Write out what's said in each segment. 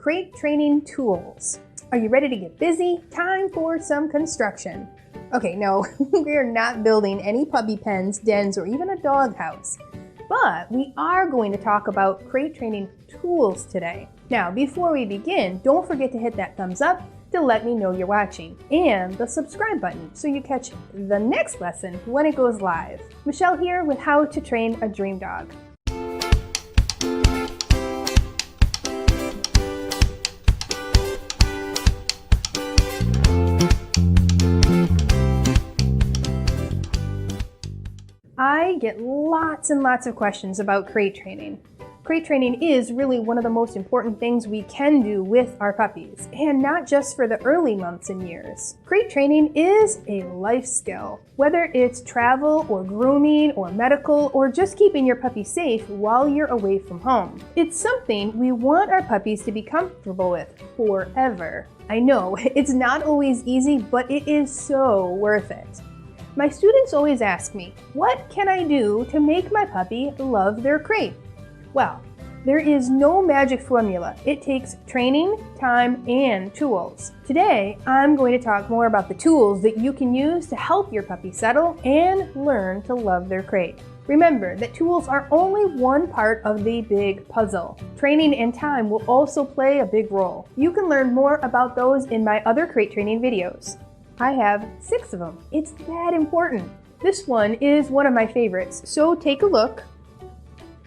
crate training tools. Are you ready to get busy? Time for some construction. Okay, no, we are not building any puppy pens, dens, or even a dog house. But we are going to talk about crate training tools today. Now, before we begin, don't forget to hit that thumbs up to let me know you're watching, and the subscribe button so you catch the next lesson when it goes live. Michelle here with How to Train a Dream Dog. I get lots and lots of questions about crate training. Crate training is really one of the most important things we can do with our puppies, and not just for the early months and years. Crate training is a life skill. Whether it's travel or grooming or medical or just keeping your puppy safe while you're away from home. It's something we want our puppies to be comfortable with forever. I know, it's not always easy, but it is so worth it. My students always ask me, what can I do to make my puppy love their crate? Well, there is no magic formula. It takes training, time, and tools. Today, I'm going to talk more about the tools that you can use to help your puppy settle and learn to love their crate. Remember that tools are only one part of the big puzzle. Training and time will also play a big role. You can learn more about those in my other crate training videos. I have 6 of them. It's that important. This one is one of my favorites, so take a look.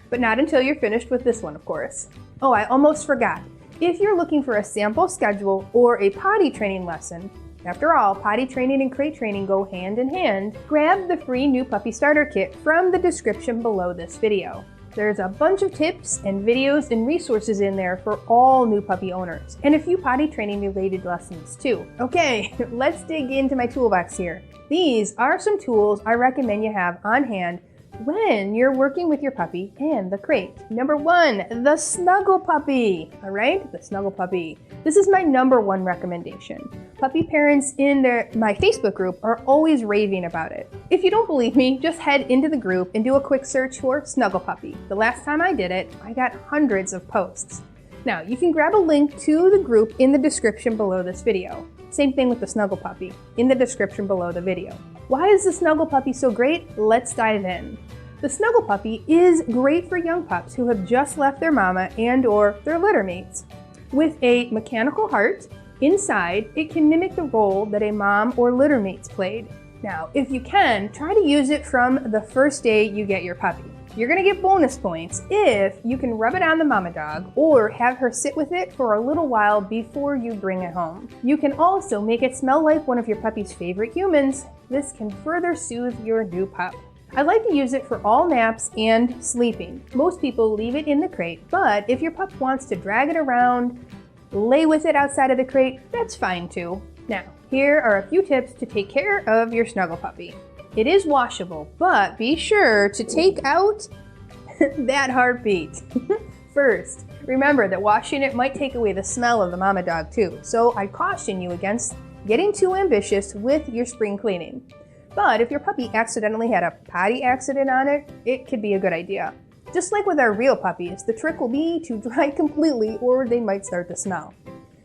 But not until you're finished with this one, of course. Oh, I almost forgot. If you're looking for a sample schedule or a potty training lesson, after all, potty training and crate training go hand in hand, grab the free new puppy starter kit from the description below this video. There's a bunch of tips and videos and resources in there for all new puppy owners, and a few potty training related lessons too. Okay, let's dig into my toolbox here. These are some tools I recommend you have on hand when you're working with your puppy and the crate. Number 1, the Snuggle Puppy. All right, the Snuggle Puppy. This is my number 1 recommendation. Puppy parents in my Facebook group are always raving about it. If you don't believe me, just head into the group and do a quick search for Snuggle Puppy. The last time I did it, I got hundreds of posts. Now, you can grab a link to the group in the description below this video. Same thing with the Snuggle Puppy, in the description below the video. Why is the Snuggle Puppy so great? Let's dive in. The Snuggle Puppy is great for young pups who have just left their mama and/or their litter mates. With a mechanical heart, inside, it can mimic the role that a mom or litter mates played. Now, if you can, try to use it from the first day you get your puppy. You're gonna get bonus points if you can rub it on the mama dog or have her sit with it for a little while before you bring it home. You can also make it smell like one of your puppy's favorite humans. This can further soothe your new pup. I like to use it for all naps and sleeping. Most people leave it in the crate, but if your pup wants to drag it around, lay with it outside of the crate, that's fine too. Now, here are a few tips to take care of your Snuggle Puppy. It is washable, but be sure to take out that heartbeat. First, remember that washing it might take away the smell of the mama dog too, so I caution you against getting too ambitious with your spring cleaning. But if your puppy accidentally had a potty accident on it, it could be a good idea. Just like with our real puppies, the trick will be to dry completely or they might start to smell.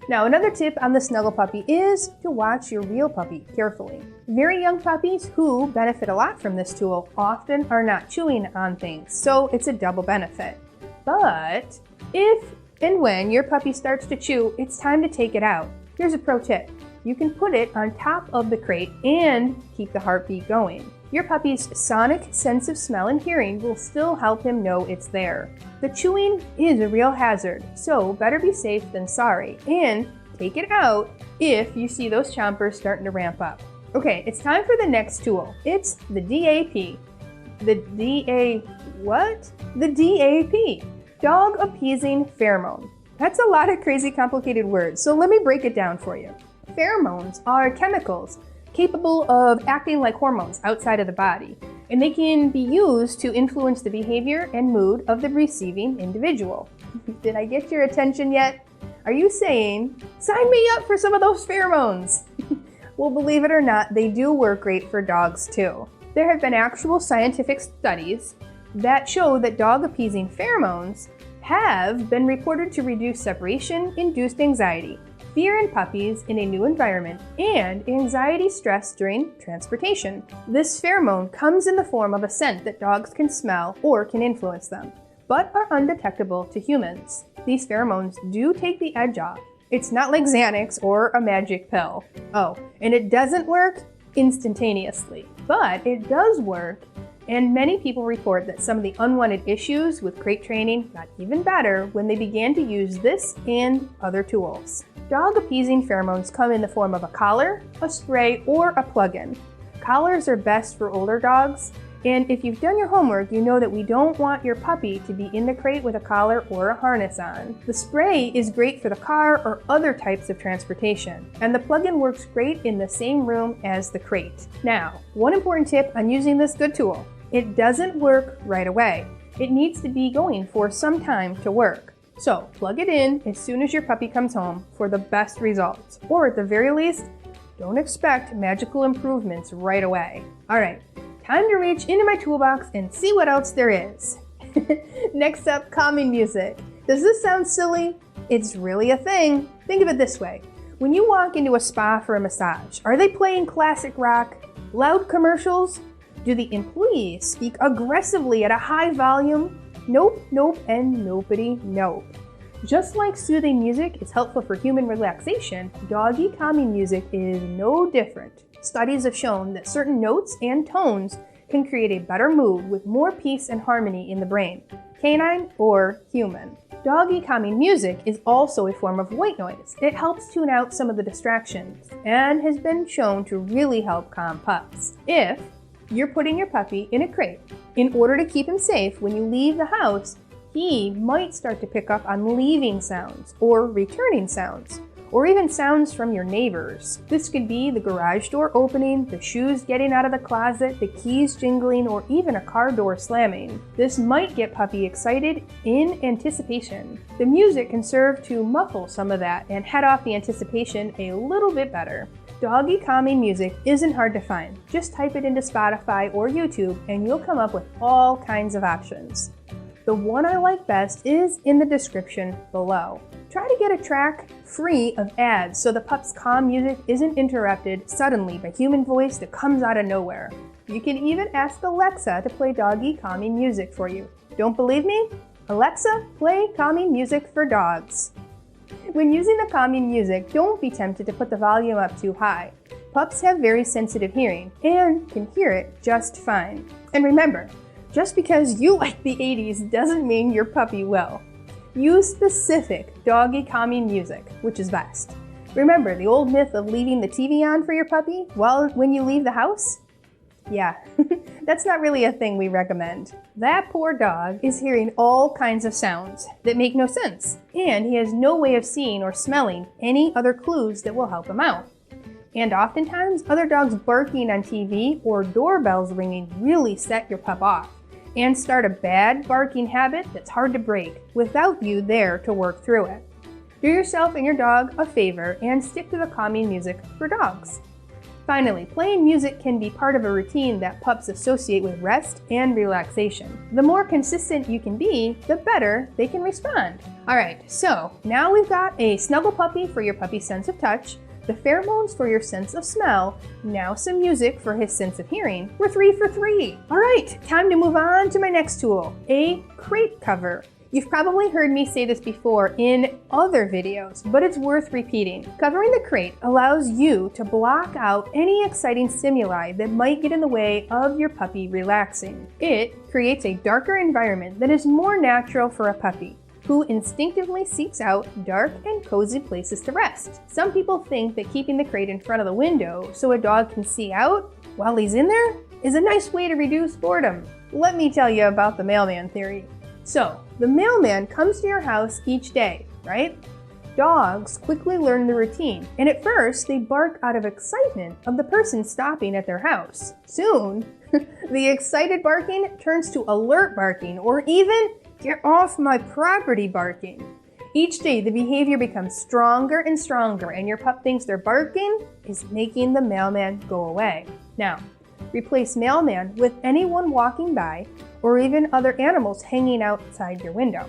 Now, another tip on the Snuggle Puppy is to watch your real puppy carefully. Very young puppies who benefit a lot from this tool often are not chewing on things, so it's a double benefit. But if and when your puppy starts to chew, it's time to take it out. Here's a pro tip. You can put it on top of the crate and keep the heartbeat going. Your puppy's sonic sense of smell and hearing will still help him know it's there. The chewing is a real hazard, so better be safe than sorry, and take it out if you see those chompers starting to ramp up. Okay, it's time for the next tool. It's the DAP. The DAP. Dog Appeasing Pheromone. That's a lot of crazy complicated words, so let me break it down for you. Pheromones are chemicals capable of acting like hormones outside of the body, and they can be used to influence the behavior and mood of the receiving individual. Did I get your attention yet? Are you saying, sign me up for some of those pheromones? Well, believe it or not, they do work great for dogs too. There have been actual scientific studies that show that dog appeasing pheromones have been reported to reduce separation-induced anxiety, fear in puppies in a new environment, and anxiety stress during transportation. This pheromone comes in the form of a scent that dogs can smell or can influence them, but are undetectable to humans. These pheromones do take the edge off. It's not like Xanax or a magic pill. Oh, and it doesn't work instantaneously, but it does work, and many people report that some of the unwanted issues with crate training got even better when they began to use this and other tools. Dog appeasing pheromones come in the form of a collar, a spray, or a plug-in. Collars are best for older dogs, and if you've done your homework, you know that we don't want your puppy to be in the crate with a collar or a harness on. The spray is great for the car or other types of transportation, and the plug-in works great in the same room as the crate. Now, one important tip on using this good tool: it doesn't work right away. It needs to be going for some time to work. So plug it in as soon as your puppy comes home for the best results, or at the very least, don't expect magical improvements right away. All right. Time to reach into my toolbox and see what else there is. Next up, calming music. Does this sound silly? It's really a thing. Think of it this way. When you walk into a spa for a massage, are they playing classic rock, loud commercials? Do the employees speak aggressively at a high volume? Nope, nope, and nobody nope. Just like soothing music is helpful for human relaxation, doggy calming music is no different. Studies have shown that certain notes and tones can create a better mood with more peace and harmony in the brain, canine or human. Doggy calming music is also a form of white noise. It helps tune out some of the distractions and has been shown to really help calm pups. If you're putting your puppy in a crate in order to keep him safe when you leave the house, he might start to pick up on leaving sounds or returning sounds, or even sounds from your neighbors. This could be the garage door opening, the shoes getting out of the closet, the keys jingling, or even a car door slamming. This might get puppy excited in anticipation. The music can serve to muffle some of that and head off the anticipation a little bit better. Doggy calming music isn't hard to find. Just type it into Spotify or YouTube and you'll come up with all kinds of options. The one I like best is in the description below. Try to get a track free of ads so the pup's calm music isn't interrupted suddenly by human voice that comes out of nowhere. You can even ask Alexa to play doggy calming music for you. Don't believe me? Alexa, play calming music for dogs. When using the calming music, don't be tempted to put the volume up too high. Pups have very sensitive hearing and can hear it just fine. And remember, just because you like the 80s doesn't mean your puppy will. Use specific doggy calming music, which is best. Remember the old myth of leaving the TV on for your puppy when you leave the house? Yeah, that's not really a thing we recommend. That poor dog is hearing all kinds of sounds that make no sense, and he has no way of seeing or smelling any other clues that will help him out. And oftentimes, other dogs barking on TV or doorbells ringing really set your pup off and start a bad barking habit that's hard to break without you there to work through it. Do yourself and your dog a favor and stick to the calming music for dogs. Finally, playing music can be part of a routine that pups associate with rest and relaxation. The more consistent you can be, the better they can respond. Alright, so now we've got a Snuggle Puppy for your puppy's sense of touch, the pheromones for your sense of smell, now some music for his sense of hearing. We're 3 for 3. All right, time to move on to my next tool, a crate cover. You've probably heard me say this before in other videos, but it's worth repeating. Covering the crate allows you to block out any exciting stimuli that might get in the way of your puppy relaxing. It creates a darker environment that is more natural for a puppy, who instinctively seeks out dark and cozy places to rest. Some people think that keeping the crate in front of the window so a dog can see out while he's in there is a nice way to reduce boredom. Let me tell you about the mailman theory. So, the mailman comes to your house each day, right? Dogs quickly learn the routine, and at first they bark out of excitement of the person stopping at their house. Soon, the excited barking turns to alert barking or even "get off my property" barking. Each day, the behavior becomes stronger and stronger, and your pup thinks their barking is making the mailman go away. Now, replace mailman with anyone walking by or even other animals hanging outside your window.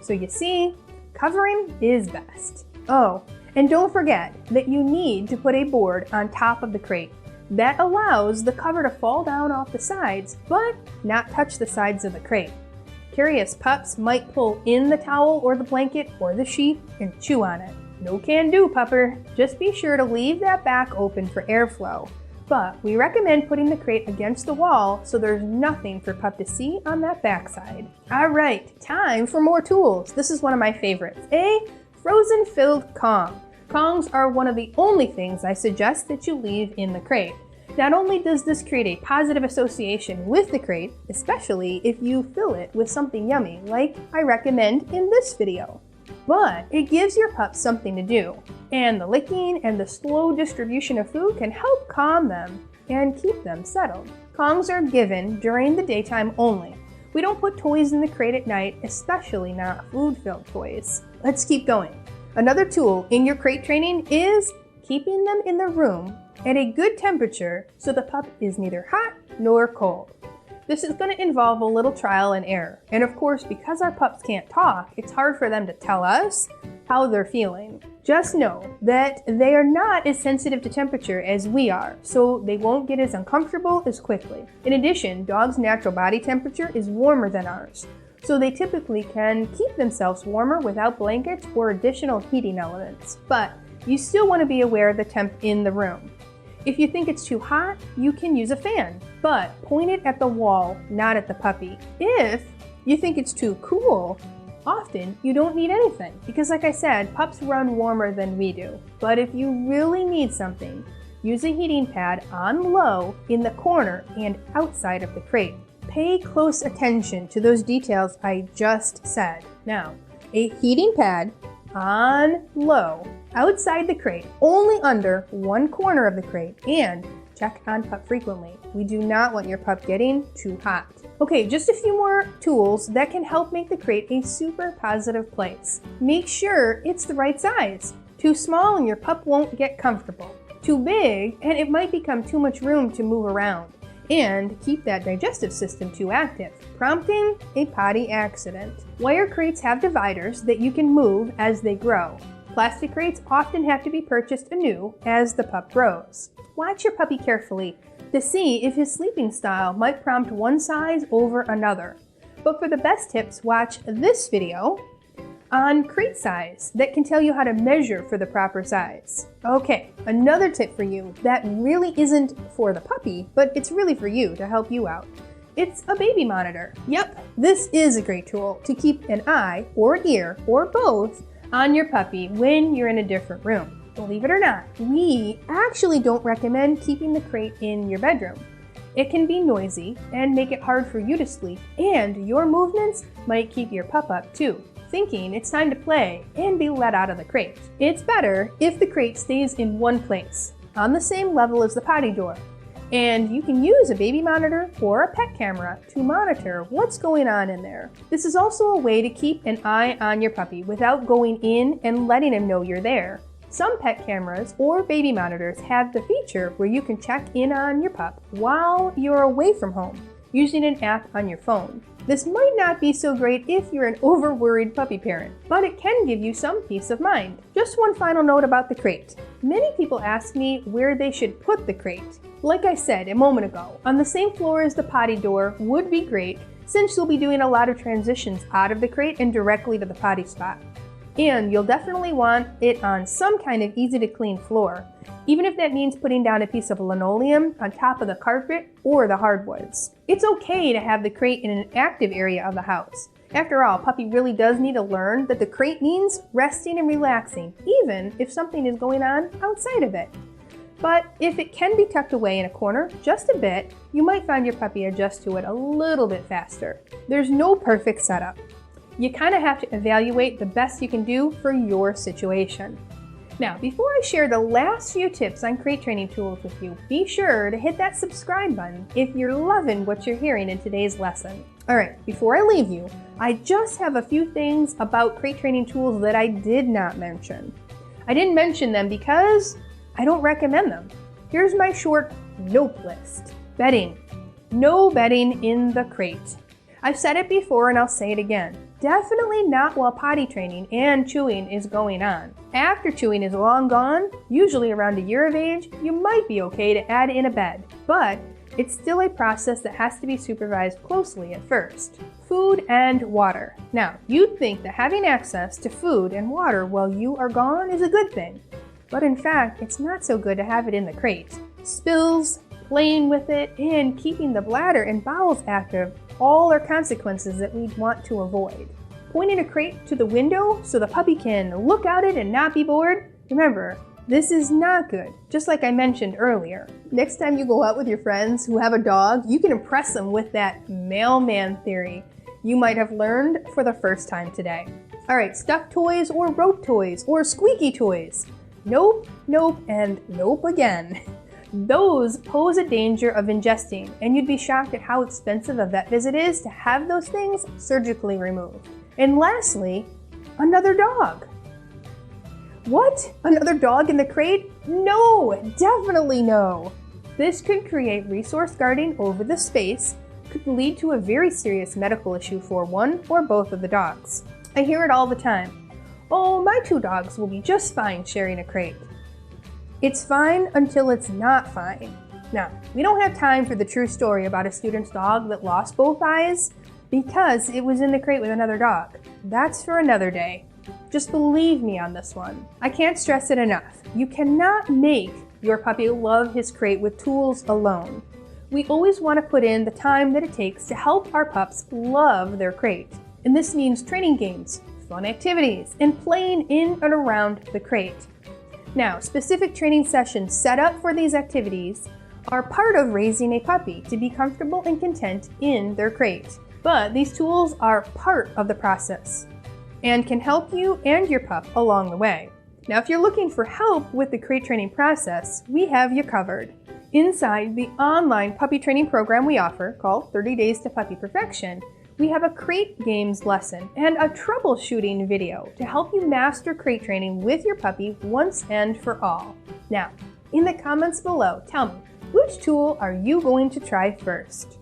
So you see, covering is best. Oh, and don't forget that you need to put a board on top of the crate. That allows the cover to fall down off the sides, but not touch the sides of the crate. Curious pups might pull in the towel or the blanket or the sheet and chew on it. No can do, pupper. Just be sure to leave that back open for airflow. But we recommend putting the crate against the wall so there's nothing for pup to see on that backside. All right, time for more tools. This is one of my favorites, a frozen filled Kong. Kongs are one of the only things I suggest that you leave in the crate. Not only does this create a positive association with the crate, especially if you fill it with something yummy like I recommend in this video, but it gives your pups something to do. And the licking and the slow distribution of food can help calm them and keep them settled. Kongs are given during the daytime only. We don't put toys in the crate at night, especially not food-filled toys. Let's keep going. Another tool in your crate training is keeping them in the room at a good temperature so the pup is neither hot nor cold. This is going to involve a little trial and error. And of course, because our pups can't talk, it's hard for them to tell us how they're feeling. Just know that they are not as sensitive to temperature as we are, so they won't get as uncomfortable as quickly. In addition, dogs' natural body temperature is warmer than ours, so they typically can keep themselves warmer without blankets or additional heating elements. But you still want to be aware of the temp in the room. If you think it's too hot, you can use a fan, but point it at the wall, not at the puppy. If you think it's too cool, often you don't need anything because, like I said, pups run warmer than we do. But if you really need something, use a heating pad on low in the corner and outside of the crate. Pay close attention to those details I just said. Now, a heating pad on low outside the crate, only under one corner of the crate, and check on pup frequently. We do not want your pup getting too hot. Okay, just a few more tools that can help make the crate a super positive place. Make sure it's the right size. Too small and your pup won't get comfortable. Too big and it might become too much room to move around and keep that digestive system too active, prompting a potty accident. Wire crates have dividers that you can move as they grow. Plastic crates often have to be purchased anew as the pup grows. Watch your puppy carefully to see if his sleeping style might prompt one size over another. But for the best tips, watch this video on crate size that can tell you how to measure for the proper size. Okay, another tip for you that really isn't for the puppy, but it's really for you to help you out. It's a baby monitor. Yep, this is a great tool to keep an eye or ear or both on your puppy when you're in a different room. Believe it or not, we actually don't recommend keeping the crate in your bedroom. It can be noisy and make it hard for you to sleep, and your movements might keep your pup up too, thinking it's time to play and be let out of the crate. It's better if the crate stays in one place, on the same level as the potty door. And you can use a baby monitor or a pet camera to monitor what's going on in there. This is also a way to keep an eye on your puppy without going in and letting him know you're there. Some pet cameras or baby monitors have the feature where you can check in on your pup while you're away from home using an app on your phone. This might not be so great if you're an over-worried puppy parent, but it can give you some peace of mind. Just one final note about the crate. Many people ask me where they should put the crate. Like I said a moment ago, on the same floor as the potty door would be great since you'll be doing a lot of transitions out of the crate and directly to the potty spot. And you'll definitely want it on some kind of easy to clean floor, even if that means putting down a piece of linoleum on top of the carpet or the hardwoods. It's okay to have the crate in an active area of the house. After all, puppy really does need to learn that the crate means resting and relaxing, even if something is going on outside of it. But if it can be tucked away in a corner just a bit, you might find your puppy adjust to it a little bit faster. There's no perfect setup. You kind of have to evaluate the best you can do for your situation. Now, before I share the last few tips on crate training tools with you, be sure to hit that subscribe button if you're loving what you're hearing in today's lesson. All right, before I leave you, I just have a few things about crate training tools that I did not mention. I didn't mention them because I don't recommend them. Here's my short nope list. Bedding. No bedding in the crate. I've said it before and I'll say it again. Definitely not while potty training and chewing is going on. After chewing is long gone, usually around a year of age, you might be okay to add in a bed, but it's still a process that has to be supervised closely at first. Food and water. Now, you'd think that having access to food and water while you are gone is a good thing, but in fact, it's not so good to have it in the crate. Spills, playing with it, and keeping the bladder and bowels active all are consequences that we'd want to avoid. Pointing a crate to the window so the puppy can look at it and not be bored? Remember, this is not good, just like I mentioned earlier. Next time you go out with your friends who have a dog, you can impress them with that mailman theory you might have learned for the first time today. All right, stuffed toys or rope toys or squeaky toys. Nope, nope, and nope again. Those pose a danger of ingesting, and you'd be shocked at how expensive a vet visit is to have those things surgically removed. And lastly, another dog. What? Another dog in the crate? No, definitely no. This could create resource guarding over the space, could lead to a very serious medical issue for one or both of the dogs. I hear it all the time. Oh, my 2 dogs will be just fine sharing a crate. It's fine until it's not fine. Now, we don't have time for the true story about a student's dog that lost both eyes because it was in the crate with another dog. That's for another day. Just believe me on this one. I can't stress it enough. You cannot make your puppy love his crate with tools alone. We always want to put in the time that it takes to help our pups love their crate. And this means training games, fun activities, and playing in and around the crate. Now, specific training sessions set up for these activities are part of raising a puppy to be comfortable and content in their crate. But these tools are part of the process and can help you and your pup along the way. Now, if you're looking for help with the crate training process, we have you covered. Inside the online puppy training program we offer, called 30 Days to Puppy Perfection, we have a crate games lesson and a troubleshooting video to help you master crate training with your puppy once and for all. Now, in the comments below, tell me, which tool are you going to try first?